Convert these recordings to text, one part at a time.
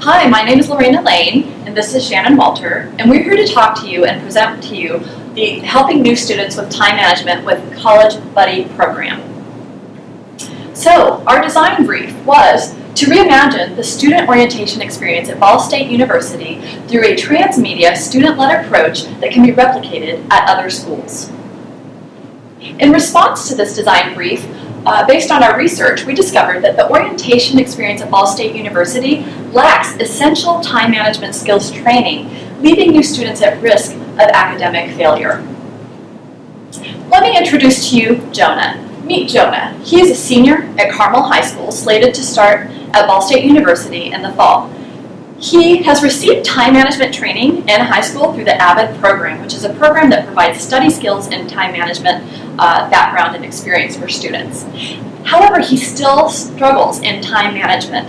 Hi, my name is Lorena and this is Shannon Walter, and we're here to talk to you and present to you the Helping New Students with Time Management with College Buddy program. So, our design brief was to reimagine the student orientation experience at Ball State University through a transmedia student-led approach that can be replicated at other schools. In response to this design brief, based on our research, we discovered that the orientation experience at Ball State University lacks essential time management skills training, leaving new students at risk of academic failure. Let me introduce to you Jonah. Meet Jonah. He is a senior at Carmel High School, slated to start at Ball State University in the fall. He has received time management training in high school through the AVID program, which is a program that provides study skills and time management background and experience for students. However, he still struggles in time management.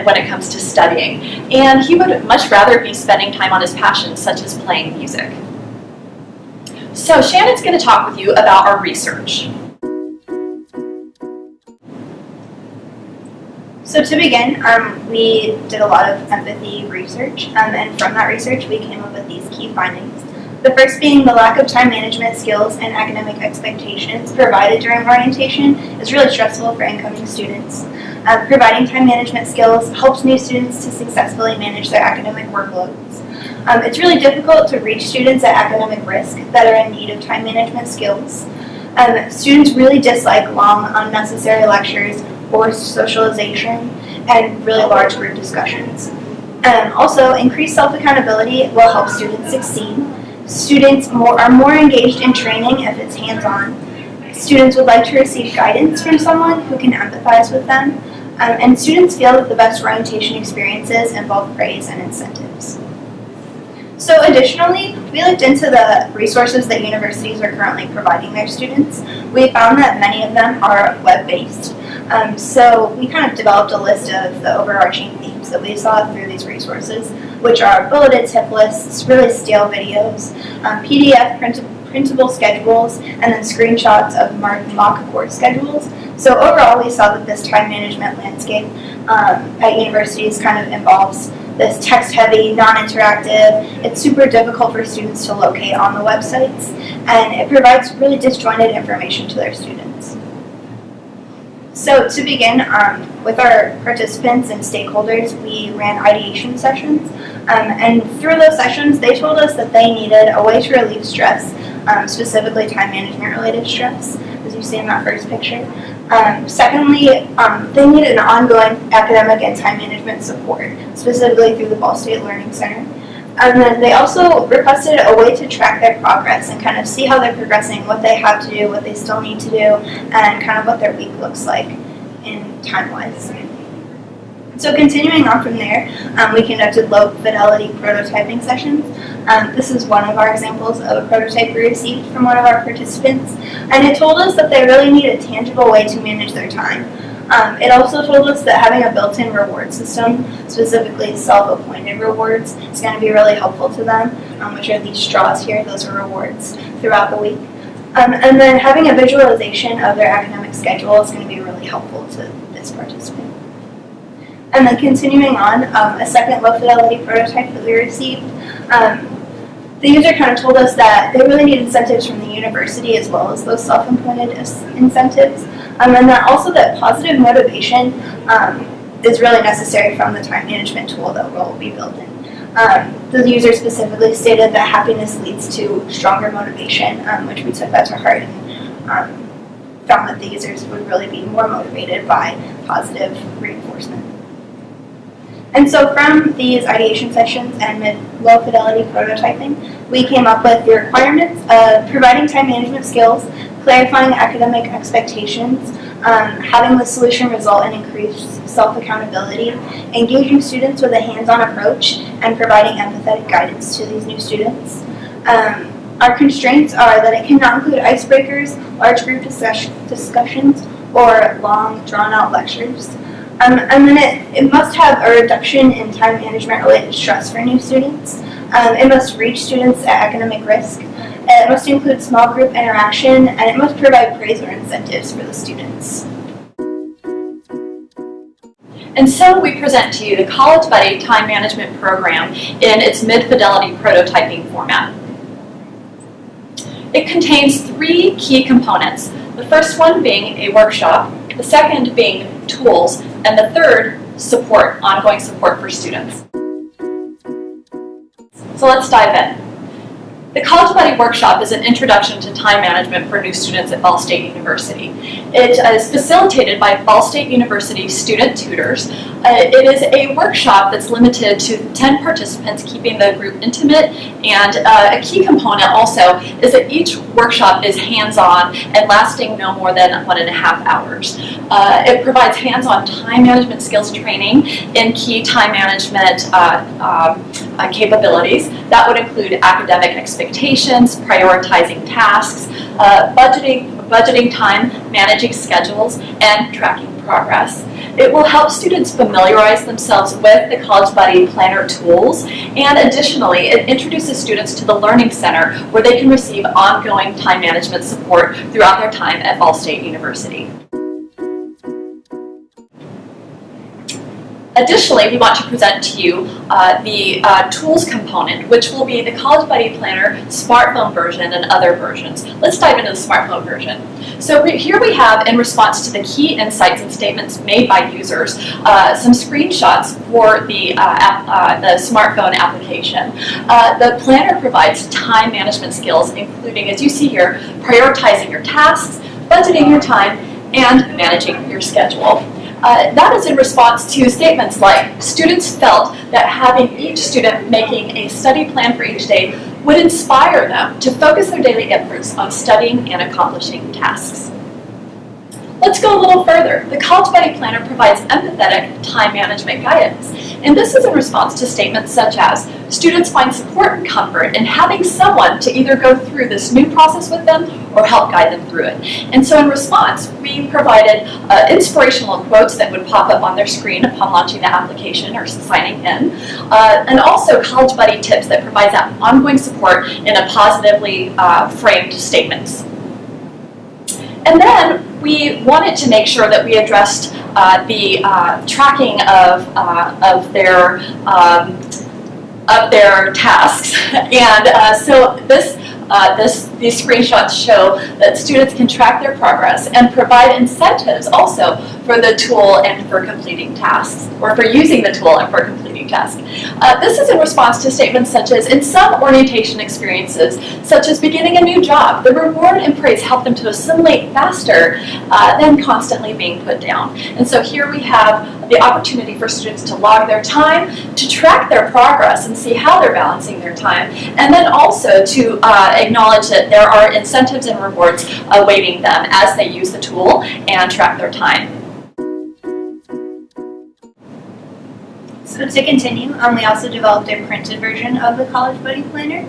When it comes to studying, and he would much rather be spending time on his passions, such as playing music. So Shannon's going to talk with you about our research. So to begin, we did a lot of empathy research, and from that research we came up with these key findings. The first being the lack of time management skills and academic expectations provided during orientation is really stressful for incoming students. Providing time management skills helps new students to successfully manage their academic workloads. It's really difficult to reach students at academic risk that are in need of time management skills. Students really dislike long, unnecessary lectures, forced socialization, and really large group discussions. Also, increased self-accountability will help students succeed. Students are more engaged in training if it's hands-on. Students would like to receive guidance from someone who can empathize with them. And students feel that the best orientation experiences involve praise and incentives. So additionally, we looked into the resources that universities are currently providing their students. We found that many of them are web-based. So we kind of developed a list of the overarching themes that we saw through these resources, which are bulleted tip lists, really stale videos, PDF printable schedules, and then screenshots of mock course schedules. So overall, we saw that this time management landscape at universities kind of involves this text-heavy, non-interactive. It's super difficult for students to locate on the websites, and it provides really disjointed information to their students. So to begin, with our participants and stakeholders, we ran ideation sessions, and through those sessions, they told us that they needed a way to relieve stress, specifically time management-related stress, as you see in that first picture. Secondly, they needed an ongoing academic and time management support, specifically through the Ball State Learning Center. And then they also requested a way to track their progress and kind of see how they're progressing, what they have to do, what they still need to do, and kind of what their week looks like in time-wise. So continuing on from there, we conducted low-fidelity prototyping sessions. This is one of our examples of a prototype we received from one of our participants, and it told us that they really need a tangible way to manage their time. It also told us that having a built-in reward system, specifically self-appointed rewards, is going to be really helpful to them, which are these straws here. Those are rewards throughout the week. And then having a visualization of their academic schedule is going to be really helpful to this participant. And then continuing on, a second low-fidelity prototype that we received, the user kind of told us that they really need incentives from the university as well as those self-appointed incentives, and that also that positive motivation is really necessary from the time management tool that will be built in. The user specifically stated that happiness leads to stronger motivation, which we took that to heart and found that the users would really be more motivated by positive reinforcement. And so from these ideation sessions and low-fidelity prototyping, we came up with the requirements of providing time management skills, clarifying academic expectations, having the solution result in increased self-accountability, engaging students with a hands-on approach, and providing empathetic guidance to these new students. Our constraints are that it cannot include icebreakers, large group discussions, or long, drawn-out lectures. And then it must have a reduction in time management-related stress for new students. It must reach students at academic risk. It must include small group interaction, and it must provide praise or incentives for the students. And so we present to you the College Buddy Time Management Program in its mid-fidelity prototyping format. It contains 3 key components, the first one being a workshop, the second being tools, and the third, support, ongoing support for students. So let's dive in. The College Buddy Workshop is an introduction to time management for new students at Ball State University. It is facilitated by Ball State University student tutors. It is a workshop that's limited to 10 participants, keeping the group intimate, and a key component also is that each workshop is hands-on and lasting no more than 1.5 hours. It provides hands-on time management skills training in key time management capabilities. That would include academic expectations, prioritizing tasks, budgeting time, managing schedules, and tracking progress. It will help students familiarize themselves with the College Buddy Planner tools, and additionally, it introduces students to the Learning Center where they can receive ongoing time management support throughout their time at Ball State University. Additionally, we want to present to you the tools component, which will be the College Buddy Planner smartphone version and other versions. Let's dive into the smartphone version. So here we have, in response to the key insights and statements made by users, some screenshots for the smartphone application. The planner provides time management skills, including, as you see here, prioritizing your tasks, budgeting your time, and managing your schedule. That is in response to statements like, students felt that having each student making a study plan for each day would inspire them to focus their daily efforts on studying and accomplishing tasks. Let's go a little further. The College Buddy Planner provides empathetic time management guidance, and this is in response to statements such as, students find support and comfort in having someone to either go through this new process with them or help guide them through it. And so in response, we provided inspirational quotes that would pop up on their screen upon launching the application or signing in, and also College Buddy tips that provide that ongoing support in a positively framed statements. And then we wanted to make sure that we addressed the tracking of their tasks, and so these screenshots show that students can track their progress and provide incentives also for the tool and for completing tasks, or for using the tool and for completing tasks. This is in response to statements such as, in some orientation experiences, such as beginning a new job, the reward and praise help them to assimilate faster than constantly being put down. And so here we have the opportunity for students to log their time, to track their progress and see how they're balancing their time, and then also to acknowledge that there are incentives and rewards awaiting them as they use the tool and track their time. So to continue, we also developed a printed version of the College Buddy Planner.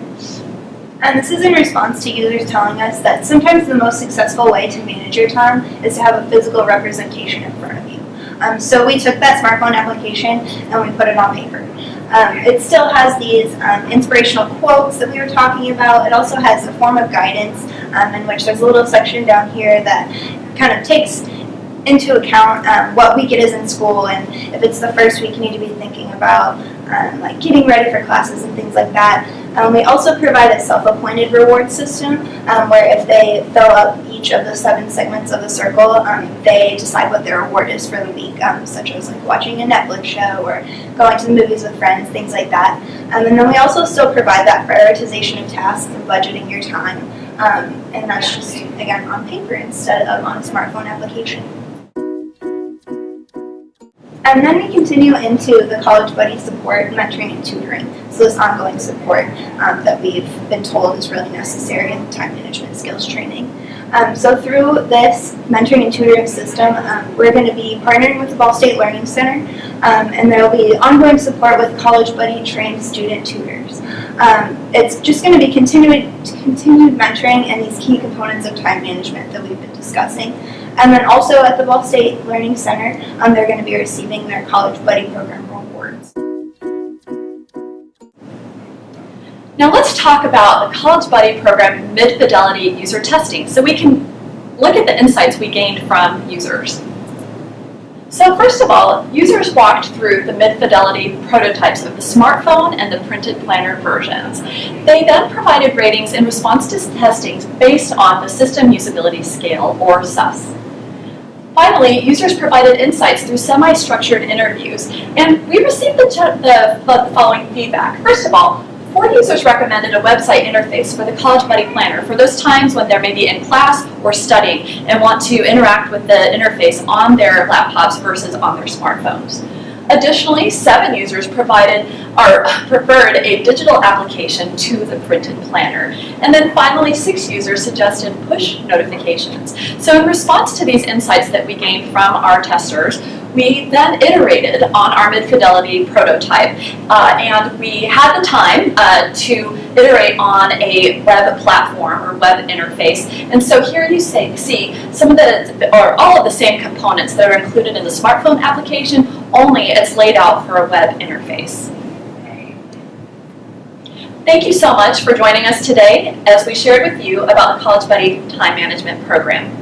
And this is in response to users telling us that sometimes the most successful way to manage your time is to have a physical representation in front of you. So we took that smartphone application and we put it on paper. It still has these inspirational quotes that we were talking about. It also has a form of guidance in which there's a little section down here that kind of takes into account what week it is in school, and if it's the first week, you need to be thinking about like getting ready for classes and things like that. We also provide a self-appointed reward system where if they fill out each of the 7 segments of the circle, they decide what their reward is for the week, such as like watching a Netflix show or going to the movies with friends, things like that. And then we also still provide that prioritization of tasks and budgeting your time, and that's just, again, on paper instead of on a smartphone application. And then we continue into the College Buddy support, mentoring, and tutoring. So this ongoing support that we've been told is really necessary in time management skills training. So through this mentoring and tutoring system, we're going to be partnering with the Ball State Learning Center, and there will be ongoing support with College Buddy trained student tutors. It's just going to be continued mentoring and these key components of time management that we've been discussing. And then also at the Ball State Learning Center, they're going to be receiving their College Buddy program rewards. Now let's talk about the College Buddy program mid-fidelity user testing so we can look at the insights we gained from users. So first of all, users walked through the mid-fidelity prototypes of the smartphone and the printed planner versions. They then provided ratings in response to testings based on the System Usability Scale, or SUS. Finally, users provided insights through semi-structured interviews, and we received the following feedback. First of all, 4 users recommended a website interface for the College Buddy Planner for those times when they're maybe in class or studying and want to interact with the interface on their laptops versus on their smartphones. Additionally, 7 users preferred a digital application to the printed planner. And then finally, 6 users suggested push notifications. So in response to these insights that we gained from our testers, we then iterated on our mid-fidelity prototype, and we had the time to iterate on a web platform or web interface. And so here you see some of or all of the same components that are included in the smartphone application, only it's laid out for a web interface. Thank you so much for joining us today as we shared with you about the College Buddy Time Management Program.